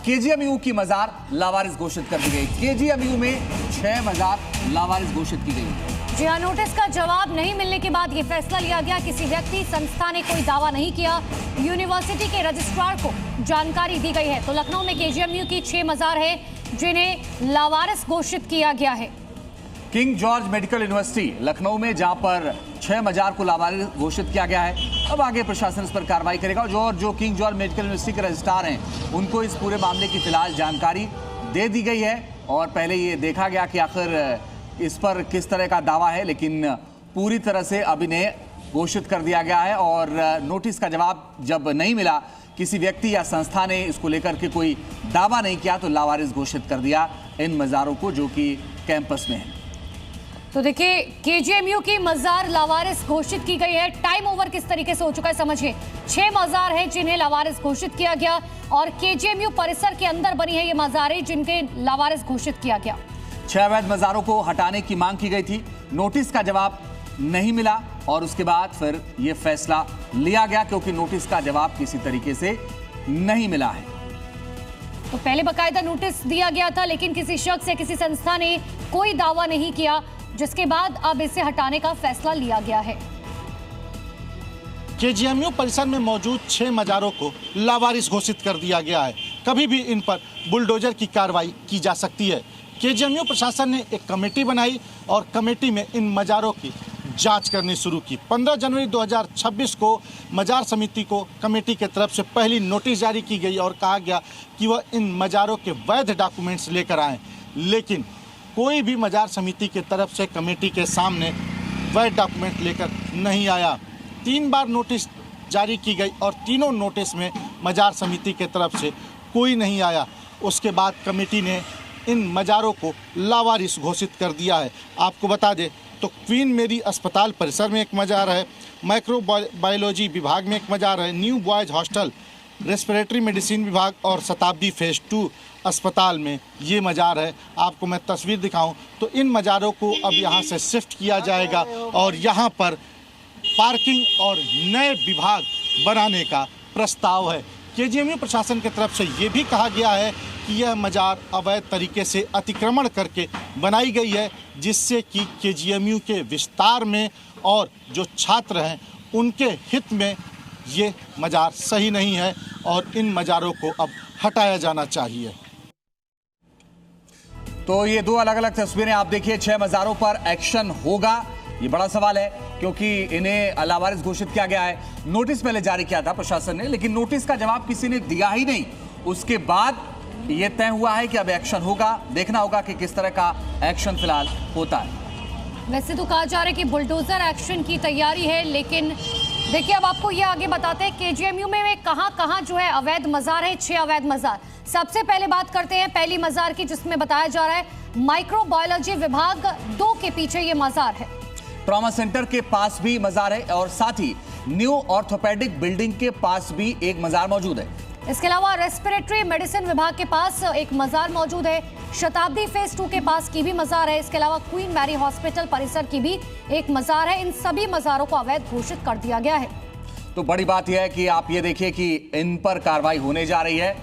KGMU की मजार लावारिस घोषित कर दी गई। केजीएमयू में 6 मजार लावारिस घोषित की गई। जी हाँ, नोटिस का जवाब नहीं मिलने के बाद ये फैसला लिया गया। किसी व्यक्ति संस्था ने कोई दावा नहीं किया। यूनिवर्सिटी के रजिस्ट्रार को जानकारी दी गई है। तो लखनऊ में केजीएमयू की 6 मजार है जिन्हें लावारिस घोषित किया गया है। King George medical university Lucknow में, जहां पर 6 मजार को लावारिस घोषित किया गया है। अब आगे प्रशासन इस पर कार्रवाई करेगा। जो किंग जॉर्ज मेडिकल यूनिवर्सिटी के रजिस्ट्रार हैं, उनको इस पूरे मामले की फिलहाल जानकारी दे दी गई है। और पहले ये देखा गया कि आखिर इस पर किस तरह का दावा है, लेकिन पूरी तरह से अब इन्हें घोषित कर दिया गया है। और नोटिस का जवाब जब नहीं मिला, किसी व्यक्ति या संस्था ने इसको लेकर के कोई दावा नहीं किया, तो लावारिस घोषित कर दिया इन मज़ारों को जो कि कैंपस में है। तो देखिए, केजीएमयू की मजार लावारिस घोषित की गई है। टाइम ओवर किस तरीके से हो चुका है समझिए। 6 मजार हैं जिन्हें लावारिस घोषित किया गया और केजीएमयू परिसर के अंदर बनी है ये मजारें जिनके लावारिस घोषित किया गया। 6 अवैध मजारों को हटाने की मांग की गई थी। नोटिस का जवाब नहीं मिला और उसके बाद फिर यह फैसला लिया गया, क्योंकि नोटिस का जवाब किसी तरीके से नहीं मिला है। तो पहले बकायदा नोटिस दिया गया था, लेकिन किसी शख्स या किसी संस्था ने कोई दावा नहीं किया, जिसके बाद अब इसे हटाने का फैसला लिया गया है। केजीएमयू परिसर में मौजूद 6 मजारों को लावारिस घोषित कर दिया गया है। कभी भी इन पर बुलडोजर की कार्रवाई की जा सकती है। केजीएमयू प्रशासन ने एक कमेटी बनाई और कमेटी में इन मजारों की जांच करनी शुरू की। 15 जनवरी 2026 को मजार समिति को कमेटी के तरफ से पहली नोटिस जारी की गई और कहा गया कि वह इन मजारों के वैध डॉक्यूमेंट्स लेकर आएं, लेकिन कोई भी मजार समिति की तरफ से कमेटी के सामने वैध डॉक्यूमेंट लेकर नहीं आया। 3 बार नोटिस जारी की गई और तीनों नोटिस में मजार समिति के तरफ से कोई नहीं आया। उसके बाद कमेटी ने इन मजारों को लावारिस घोषित कर दिया है। आपको बता दें तो क्वीन मेरी अस्पताल परिसर में एक मजार है, माइक्रोबायोलॉजी विभाग में एक मजार है, new boys hostel, respiratory medicine विभाग और शताब्दी फेज 2 अस्पताल में ये मजार है। आपको मैं तस्वीर दिखाऊं तो इन मजारों को अब यहाँ से शिफ्ट किया जाएगा और यहाँ पर पार्किंग और नए विभाग बनाने का प्रस्ताव है। केजीएमयू प्रशासन की तरफ से ये भी कहा गया है कि यह मजार अवैध तरीके से अतिक्रमण करके बनाई गई है, जिससे कि केजीएमयू के विस्तार में और जो छात्र हैं उनके हित में ये मजार सही नहीं है और इन मजारों को अब हटाया जाना चाहिए। तो ये 2 अलग अलग तस्वीरें आप देखिए। 6 मजारों पर एक्शन होगा, ये बड़ा सवाल है, क्योंकि इन्हें लावारिस घोषित किया गया है। नोटिस पहले जारी किया था प्रशासन ने, लेकिन नोटिस का जवाब किसी ने दिया ही नहीं। उसके बाद ये तय हुआ है कि अब एक्शन होगा। देखना होगा कि किस तरह का एक्शन फिलहाल होता है। वैसे तो कहा जा रहा है कि बुलडोजर एक्शन की तैयारी है, लेकिन देखिए अब आपको ये आगे बताते हैं केजीएमयू में कहां जो है अवैध मजार है। 6 अवैध मजार। सबसे पहले बात करते हैं पहली मजार की, जिसमें बताया जा रहा है माइक्रोबायोलॉजी विभाग 2 के पीछे ये मजार है। ट्रॉमा सेंटर के पास भी मजार है और साथ ही न्यू ऑर्थोपेडिक बिल्डिंग के पास भी एक मजार मौजूद है। इसके अलावा रेस्पिरेटरी मेडिसिन विभाग के पास एक मजार मौजूद है। शताब्दी फेज 2 के पास की भी मजार है। इसके अलावा क्वीन मैरी हॉस्पिटल परिसर की भी एक मजार है। इन सभी मजारों को अवैध घोषित कर दिया गया है। तो बड़ी बात यह है कि आप ये देखिए कि इन पर कार्रवाई होने जा रही है।